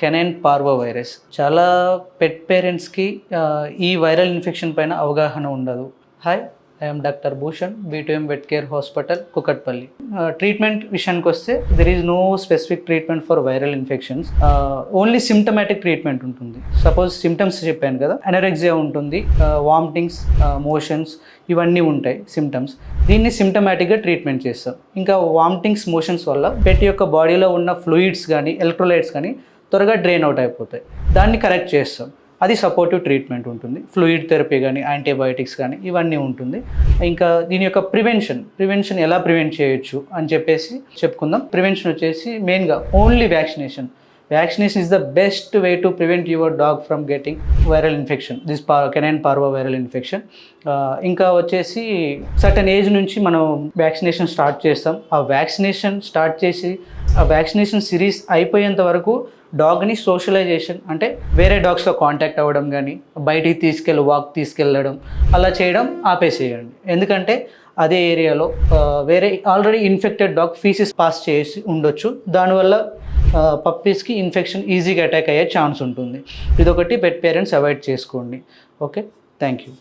Canine parvo virus. చాలా పెట్ పేరెంట్స్కి ఈ వైరల్ ఇన్ఫెక్షన్ పైన అవగాహన ఉండదు. Hi, I'm doctor Bhushan, B2M vet care hospital, Kukatpally. Treatment విషయానికి వస్తే there is no specific treatment for viral infections. Only symptomatic treatment ఉంటుంది. సపోజ్ సిమ్టమ్స్ చెప్పాను కదా, అనరెక్సియా ఉంటుంది, వామిటింగ్స్, మోషన్స్, ఇవన్నీ ఉంటాయి సిమ్టమ్స్. దీన్ని సిమ్టమాటిక్గా ట్రీట్మెంట్ చేస్తాం. ఇంకా వామిటింగ్స్, మోషన్స్ వల్ల పెట్ యొక్క బాడీలో ఉన్న ఫ్లూయిడ్స్ కానీ ఎలక్ట్రోలైట్స్ కానీ త్వరగా డ్రైన్ అవుట్ అయిపోతాయి. దాన్ని కరెక్ట్ చేస్తాం. అది సపోర్టివ్ ట్రీట్మెంట్ ఉంటుంది. ఫ్లూయిడ్ థెరపీ కానీ, యాంటీబయాటిక్స్ కానీ, ఇవన్నీ ఉంటుంది. ఇంకా దీని యొక్క ప్రివెన్షన్ ఎలా ప్రివెంట్ చేయొచ్చు అని చెప్పేసి చెప్పుకుందాం. ప్రివెన్షన్ వచ్చేసి మెయిన్గా only vaccination is the best way to prevent your dog from getting viral infection, this canine parvo viral infection. ఇంకా వచ్చేసి సర్టన్ ఏజ్ నుంచి మనం వ్యాక్సినేషన్ స్టార్ట్ చేస్తాం. ఆ వ్యాక్సినేషన్ సిరీస్ అయిపోయేంత వరకు డాగ్ని సోషలైజేషన్, అంటే వేరే డాగ్స్తో కాంటాక్ట్ అవ్వడం కానీ, బయటికి తీసుకెళ్ళడం అలా చేయడం ఆపేసేయండి. ఎందుకంటే అదే ఏరియాలో వేరే already infected dog faeces pass చేసి ఉండొచ్చు. దానివల్ల పప్పీస్కి ఇన్ఫెక్షన్ ఈజీగా అటాక్ అయ్యే ఛాన్స్ ఉంటుంది. ఇదొకటి పెట్ పేరెంట్స్ అవాయిడ్ చేసుకోండి. Okay, thank you.